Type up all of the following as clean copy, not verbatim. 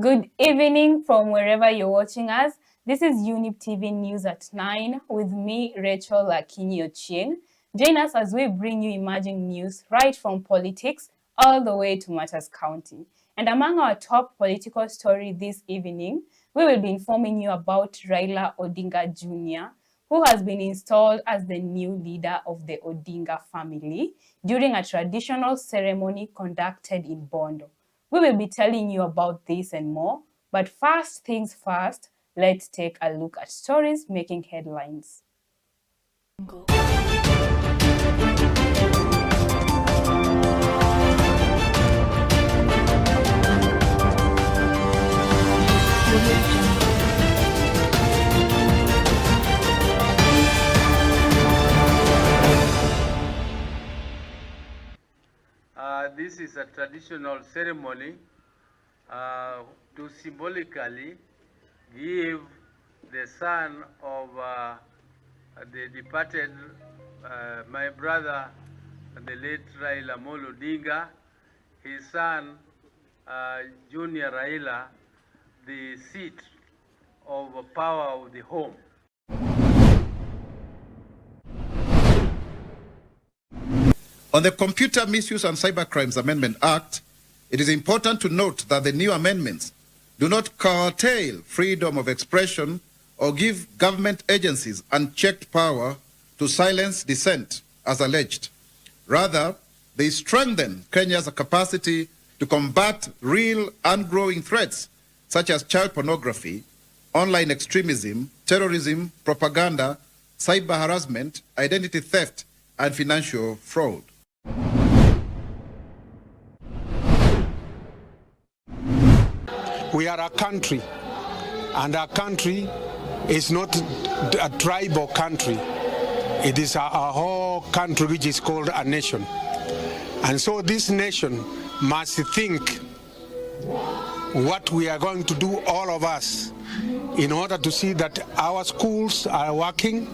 Good evening from wherever you're watching us. This is Younib TV News at 9 with me, Rachael Akinyi. Join us as we bring you emerging news right from politics all the way to Matters County. And among our top political story this evening, we will be informing you about Raila Odinga Jr., who has been installed as the new leader of the Odinga family during a traditional ceremony conducted in Bondo. We will be telling you about this and more, but first things first, let's take a look at stories making headlines. This is a traditional ceremony to symbolically give the son of the departed, my brother, the late Raila Odinga, his son, Junior Raila, the seat of power of the home. On the Computer Misuse and Cybercrimes Amendment Act, it is important to note that the new amendments do not curtail freedom of expression or give government agencies unchecked power to silence dissent, as alleged. Rather, they strengthen Kenya's capacity to combat real and growing threats such as child pornography, online extremism, terrorism, propaganda, cyber harassment, identity theft, and financial fraud. We are a country, and our country is not a tribal country. It is a whole country which is called a nation. And so this nation must think what we are going to do, all of us, in order to see that our schools are working,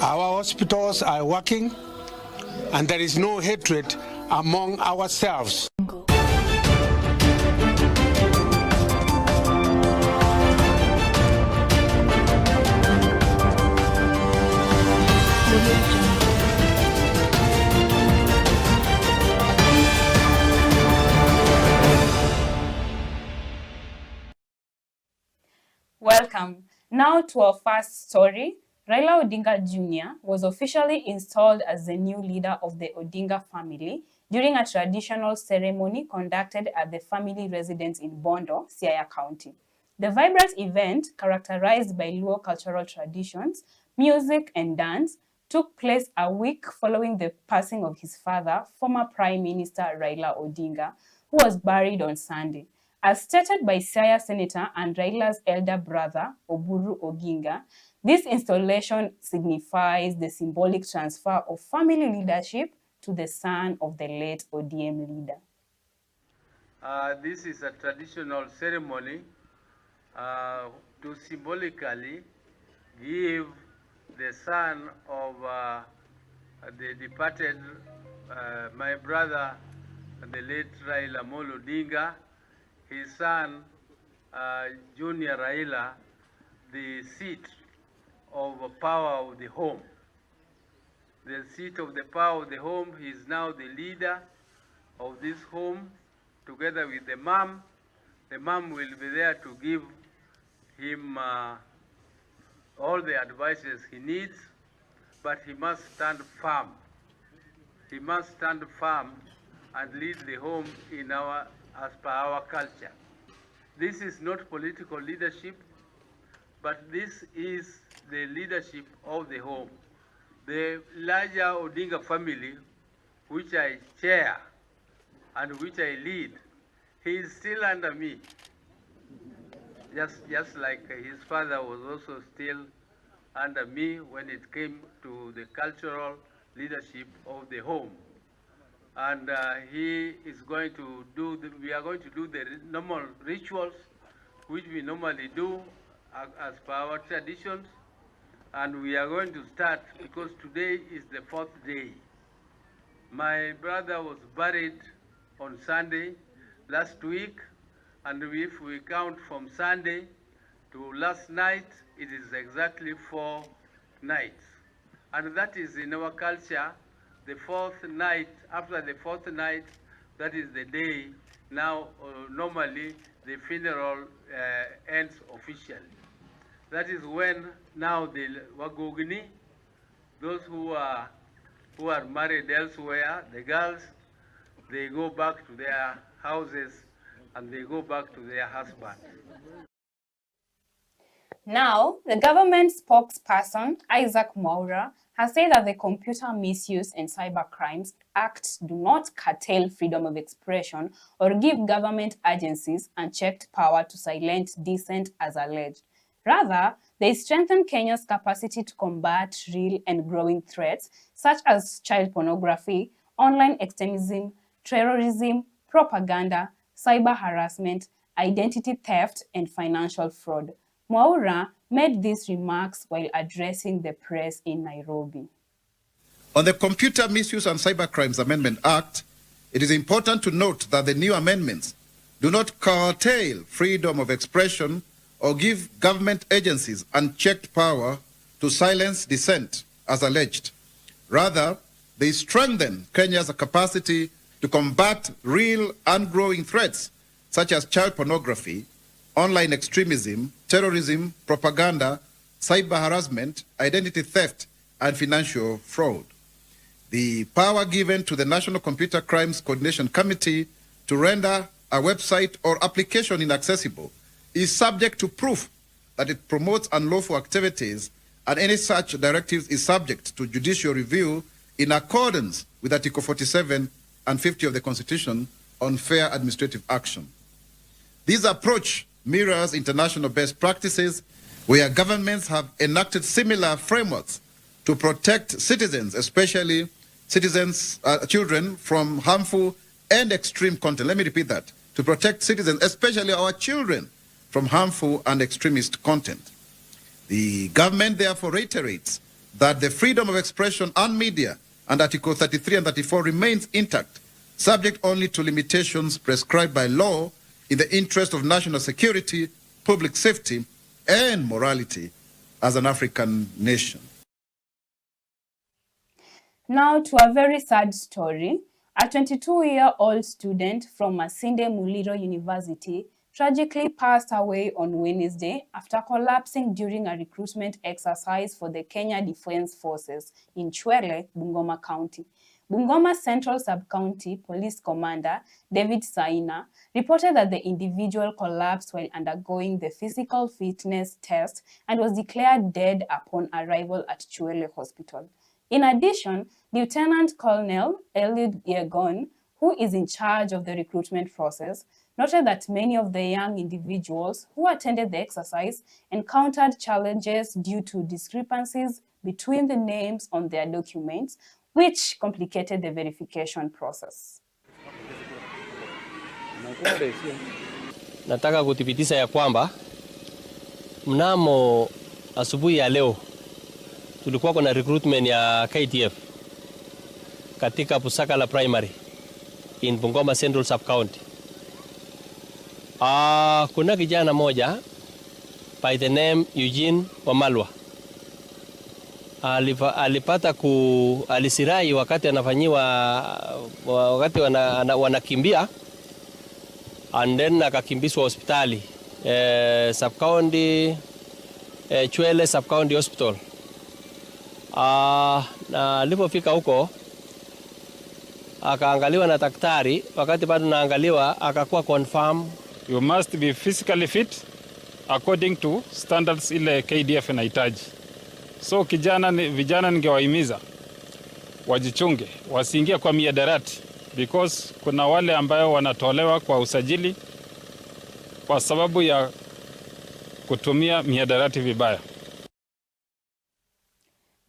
our hospitals are working, and there is no hatred among ourselves. Welcome. Now to our first story. Raila Odinga Jr. was officially installed as the new leader of the Odinga family during a traditional ceremony conducted at the family residence in Bondo, Siaya County. The vibrant event, characterized by Luo cultural traditions, music and dance, took place a week following the passing of his father, former Prime Minister Raila Odinga, who was buried on Sunday. As stated by Siaya Senator and Raila's elder brother, Oburu Oginga, this installation signifies the symbolic transfer of family leadership to the son of the late ODM leader. This is a traditional ceremony to symbolically give the son of the departed, my brother, the late Raila Odinga, his son, Junior Raila, the seat of power of the home. The seat of the power of the home. He is now the leader of this home, together with the mom. The mom will be there to give him all the advices he needs, but he must stand firm. He must stand firm and lead the home as per our culture. This is not political leadership, but this is the leadership of the home. The larger Odinga family, which I chair and which I lead, he is still under me. Just like his father was also still under me when it came to the cultural leadership of the home. And he is going to do, we are going to do the normal rituals, which we normally do as per our traditions. And we are going to start, because today is the 4th day. My brother was buried on Sunday last week, And if we count from Sunday to last night, it is exactly 4 nights. And that is in our culture, the fourth night, after the fourth night, that is the day now, normally the funeral ends officially. That is when now the Wagogni, those who are married elsewhere, the girls, they go back to their houses and they go back to their husbands. Now, the government spokesperson, Isaac Mwaura, has said that the Computer Misuse and Cybercrimes Act do not curtail freedom of expression or give government agencies unchecked power to silence dissent as alleged. Rather, they strengthen Kenya's capacity to combat real and growing threats such as child pornography, online extremism, terrorism, propaganda, cyber harassment, identity theft, and financial fraud. Mwaura made these remarks while addressing the press in Nairobi. On the Computer Misuse and Cybercrimes Amendment Act, it is important to note that the new amendments do not curtail freedom of expression or give government agencies unchecked power to silence dissent, as alleged. Rather, they strengthen Kenya's capacity to combat real and growing threats such as child pornography, online extremism, terrorism, propaganda, cyber harassment, identity theft, and financial fraud. The power given to the National Computer Crimes Coordination Committee to render a website or application inaccessible is subject to proof that it promotes unlawful activities, and any such directives is subject to judicial review in accordance with Article 47 and 50 of the Constitution on fair administrative action. This approach mirrors international best practices where governments have enacted similar frameworks to protect citizens, especially children, from harmful and extreme content. Let me repeat that. To protect citizens, especially our children, from harmful and extremist content. The government therefore reiterates that the freedom of expression and media and Article 33 and 34 remains intact, subject only to limitations prescribed by law in the interest of national security, public safety, and morality as an African nation. Now to a very sad story. A 22-year-old student from Masinde Muliro University tragically passed away on Wednesday after collapsing during a recruitment exercise for the Kenya Defence Forces in Chwele, Bungoma County. Bungoma Central Sub-County Police Commander David Saina reported that the individual collapsed while undergoing the physical fitness test and was declared dead upon arrival at Chwele Hospital. In addition, Lieutenant Colonel Eliud Yegon, who is in charge of the recruitment process, noted that many of the young individuals who attended the exercise encountered challenges due to discrepancies between the names on their documents, which complicated the verification process. Nataka kuthibitisha ya kwamba mnamo asubuhi ya leo tulikuwa kuna recruitment ya KDF katika Pusakala Primary in Bungoma Central Sub-County. Kuna kijana moja by the name Eugene Wamalwa. Alipata alisirai wakati anafanyiwa wakati wanakimbia, and then akakimbizwa hospitali Sub-County Chwele Sub-County Hospital. Na alipofika huko akaangaliwa na daktari, wakati bado naangaliwa akakuwa confirm. You must be physically fit according to standards ile KDF inahitaji. So vijana ningewahimiza wajichunge, wasiingie kwa miadarati, because kuna wale ambayo wanatolewa kwa usajili kwa sababu ya kutumia miadarati vibaya.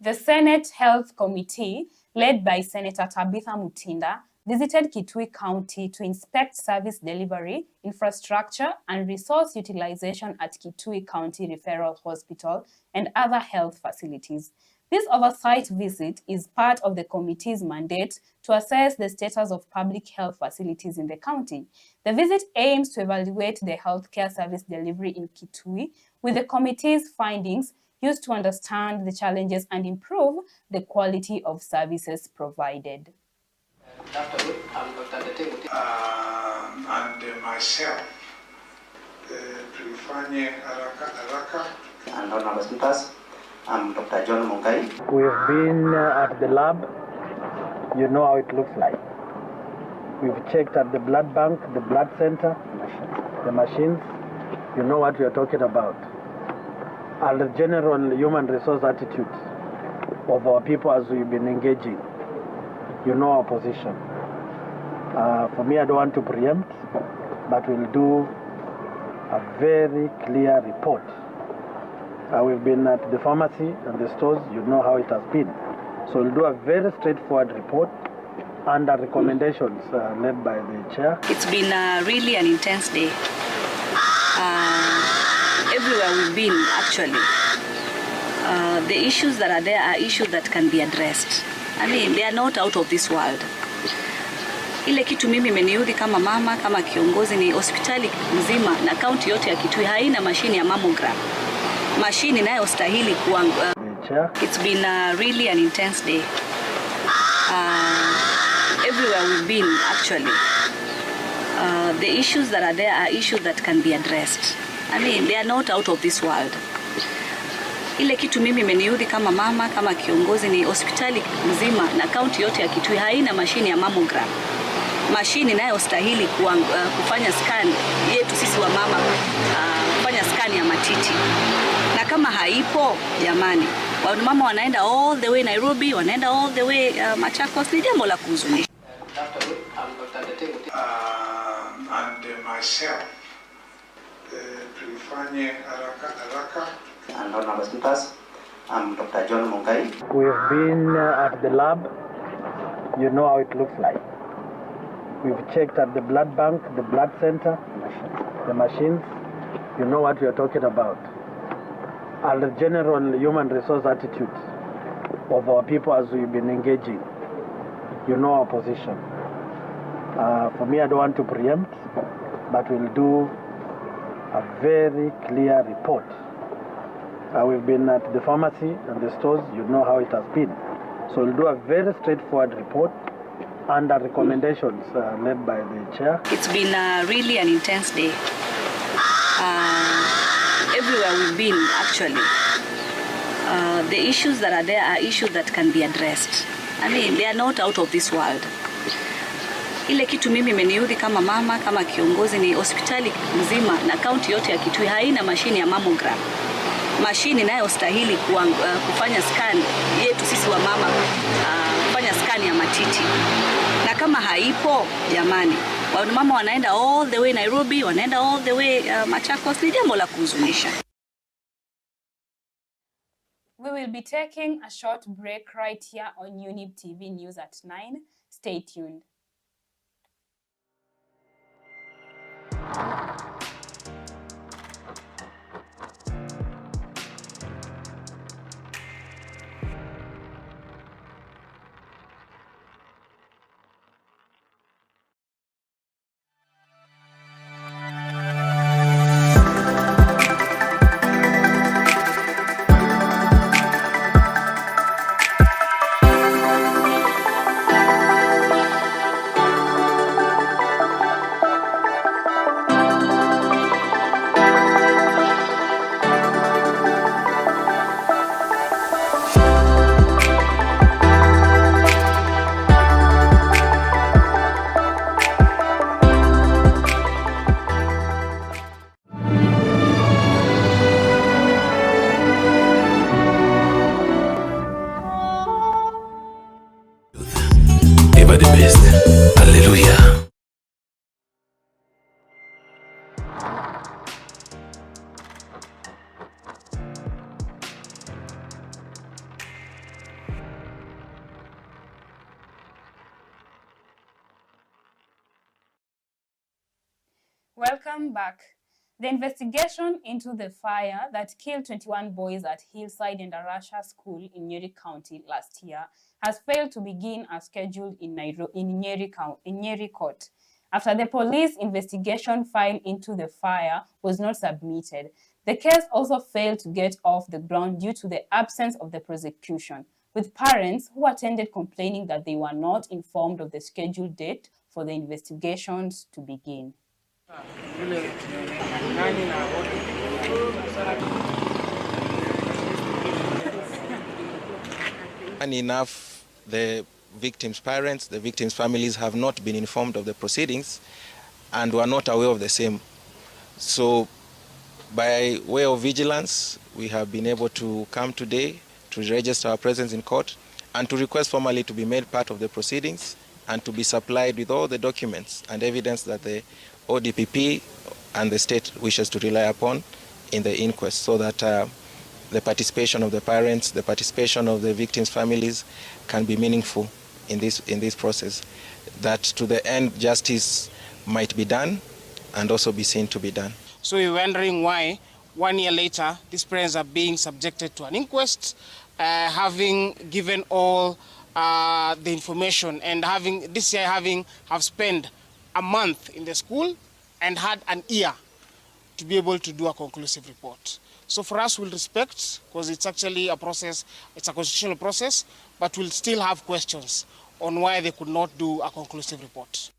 The Senate Health Committee, led by Senator Tabitha Mutinda, visited Kitui County to inspect service delivery, infrastructure, and resource utilization at Kitui County Referral Hospital and other health facilities. This oversight visit is part of the committee's mandate to assess the status of public health facilities in the county. The visit aims to evaluate the healthcare service delivery in Kitui, with the committee's findings used to understand the challenges and improve the quality of services provided. And myself, tulifanye haraka. And honorable speakers, I'm Dr. John Mungai. We've been at the lab. You know how it looks like. We've checked at the blood bank, the blood center, the machines. You know what we are talking about. And the general human resource attitude of our people as we've been engaging. You know our position. For me, I don't want to preempt, but we'll do a very clear report. We've been at the pharmacy and the stores, you know how it has been. So we'll do a very straightforward report under recommendations led by the chair. It's been really an intense day. Everywhere we've been, actually, the issues that are there are issues that can be addressed. I mean, they are not out of this world. Ile kitu mimi imeniudhi kama mama, kama kiongozi, ni hospitali mzima na kaunti yote ya Kitui haina mashine ya mammogram. Mashine inayostahili kuwa. It's been really an intense day. Everywhere we've been, actually, the issues that are there are issues that can be addressed. I mean, they are not out of this world. Ile kitu mimi imeniudhi kama mama, kama kiongozi, ni hospitali mzima na kaunti yote ya Kitui haina mashine ya mammogram. Mashine inayostahili kufanya scan yetu sisi wa mama, kufanya scan ya matiti. Na kama haipo, jamani, mama wanaenda all the way Nairobi, wanaenda all the way Machakos, ni jambo la kuhuzunisha. And myself, tulifanye haraka. And honorable speakers, I'm Dr. John Mungai. We've been at the lab. You know how it looks like. We've checked at the blood bank, the blood center, the machines. You know what we are talking about. And the general human resource attitude of our people as we've been engaging. You know our position. For me, I don't want to preempt, but we'll do a very clear report. We've been at the pharmacy and the stores, you know how it has been. So we'll do a very straightforward report under recommendations led by the chair. It's been really an intense day. Everywhere we've been, actually, the issues that are there are issues that can be addressed. I mean, they are not out of this world. Ile kitu mimi imeniudhi kama mama, kama kiongozi, ni hospitali mzima na kaunti yote ya Kitui haina mashine ya mammogram. Mashine inayostahili kufanya scan yetu sisi wa mama, kufanya scan ya matiti. Na kama haipo, jamani, mama wanaenda all the way Nairobi, wanaenda all the way Machakos, ni jambo la kuhuzunisha. We will be taking a short break right here on Younib TV News at 9. Stay tuned. Ever the best. Hallelujah. Welcome back. The investigation into the fire that killed 21 boys at Hillside and Arasha School in Nyeri County last year has failed to begin as scheduled in Nyeri Court, after the police investigation file into the fire was not submitted. The case also failed to get off the ground due to the absence of the prosecution, with parents who attended complaining that they were not informed of the scheduled date for the investigations to begin. And enough, the victims' parents, the victims' families have not been informed of the proceedings and were not aware of the same. So by way of vigilance, we have been able to come today to register our presence in court and to request formally to be made part of the proceedings and to be supplied with all the documents and evidence that the ODPP and the state wishes to rely upon in the inquest, so that the participation of the parents, the participation of the victims' families can be meaningful in this process, that to the end justice might be done and also be seen to be done. So we're wondering why 1 year later these parents are being subjected to an inquest, having given all the information and have spent a month in the school and had an year to be able to do a conclusive report. So for us, we'll respect, because it's actually a process, it's a constitutional process, but we'll still have questions on why they could not do a conclusive report.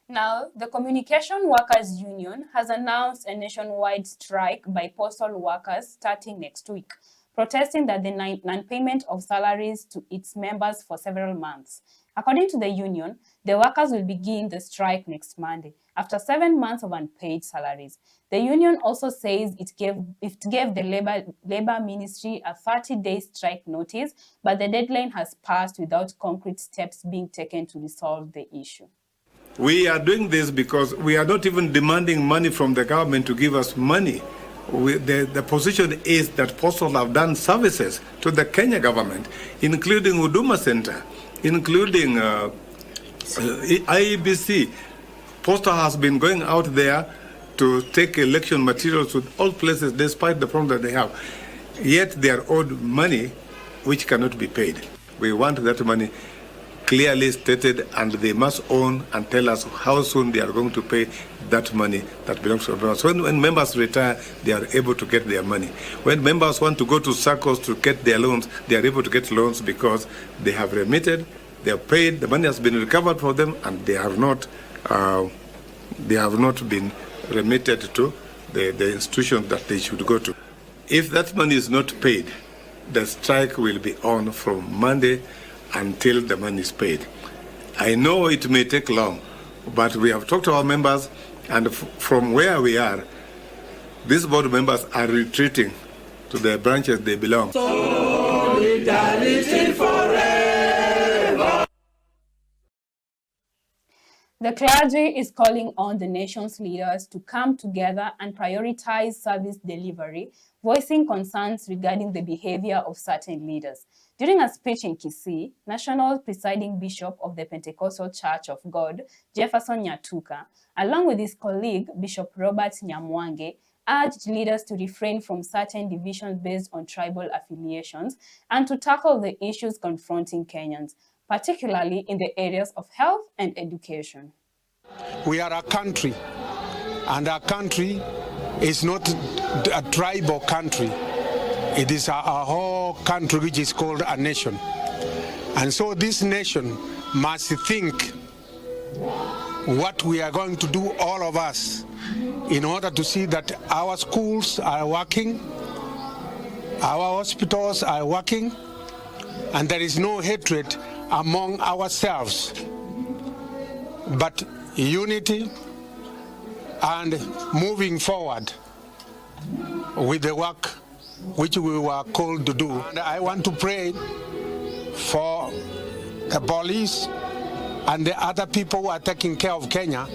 Now, the Communication Workers Union has announced a nationwide strike by postal workers starting next week, protesting that the non-payment of salaries to its members for several months. According to the union, the workers will begin the strike next Monday, after 7 months of unpaid salaries. The union also says it gave the Labor Ministry a 30-day strike notice, but the deadline has passed without concrete steps being taken to resolve the issue. We are doing this because we are not even demanding money from the government to give us money. The position is that Postal have done services to the Kenya government, including Huduma Center, including IEBC. Postal has been going out there to take election materials to all places despite the problem that they have. Yet they are owed money which cannot be paid. We want that money clearly stated, and they must own and tell us how soon they are going to pay that money that belongs to members. So when members retire, they are able to get their money. When members want to go to SACCOs to get their loans, they are able to get loans because they have remitted, they have paid, the money has been recovered for them, and they have not been remitted to the institution that they should go to. If that money is not paid, the strike will be on from Monday until the money is paid. I know it may take long, but we have talked to our members, and from where we are, these board members are retreating to the branches they belong. Solidarity forever. The clergy is calling on the nation's leaders to come together and prioritize service delivery, voicing concerns regarding the behavior of certain leaders. During a speech in Kisii, National Presiding Bishop of the Pentecostal Church of God, Jefferson Nyatuka, along with his colleague, Bishop Robert Nyamwange, urged leaders to refrain from certain divisions based on tribal affiliations and to tackle the issues confronting Kenyans, particularly in the areas of health and education. We are a country, and our country is not a tribal country. It is a whole country which is called a nation. And so this nation must think what we are going to do, all of us, in order to see that our schools are working, our hospitals are working, and there is no hatred among ourselves, but unity and moving forward with the work which we were called to do. And I want to pray for the police and the other people who are taking care of Kenya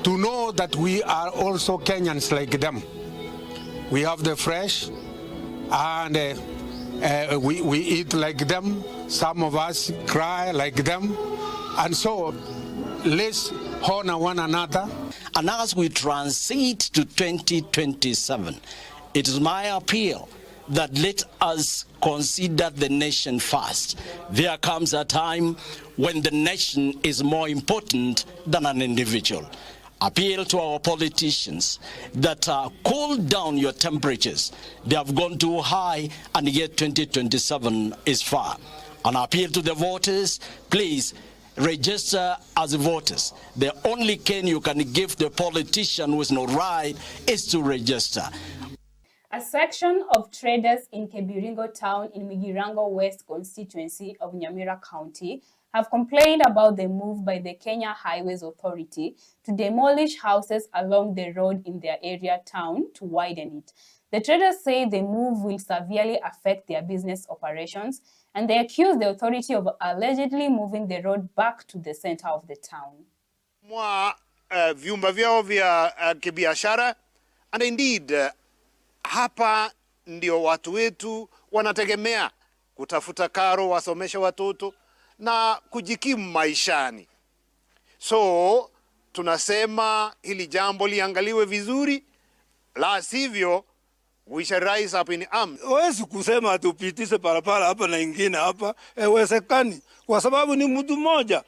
to know that we are also Kenyans like them. We have the flesh, and we eat like them. Some of us cry like them. And so let's honor one another. And as we transit to 2027, it is my appeal that let us consider the nation first. There comes a time when the nation is more important than an individual. Appeal to our politicians that cool down your temperatures. They have gone too high, and yet 2027 is far. An appeal to the voters, please register as voters. The only cane you can give the politician who is not right is to register. A section of traders in Kebiringo town in Migirango West constituency of Nyamira County have complained about the move by the Kenya Highways Authority to demolish houses along the road in their area town to widen it. The traders say the move will severely affect their business operations, and they accuse the authority of allegedly moving the road back to the center of the town. Vyumba vyao vya kibiashara, and indeed hapa ndio watu wetu wanategemea kutafuta karo, wasomesha watoto na kujikimu maishani. So tunasema hili jambo liangaliwe vizuri, la sivyo we shall rise up in arms. Huwezi kusema tupitishe barabara hapa na ingine hapa, haiwezekani kwa sababu ni mtu mmoja.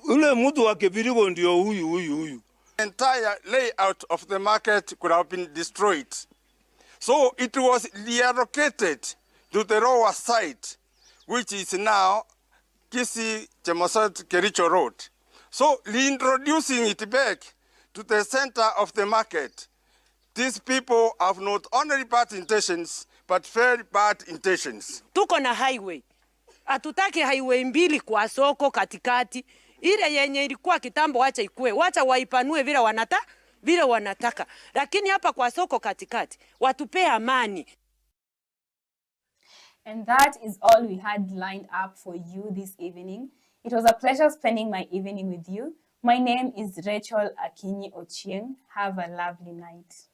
Ule mtu wa Kibirigo ndio huyu. The entire layout of the market could have been destroyed. So it was reallocated to the lower side, which is now Kisi Chemosot Kericho Road. So reintroducing it back to the center of the market, these people have not only bad intentions, but very bad intentions. Tuko na highway. Hatutaki highway mbili kwa soko katikati. Ile yenye ilikuwa kitambo wacha ikue. Wacha waipanue vile wanataka. Lakini hapa kwa soko katikati, watupe amani. And that is all we had lined up for you this evening. It was a pleasure spending my evening with you. My name is Rachael Akinyi. Have a lovely night.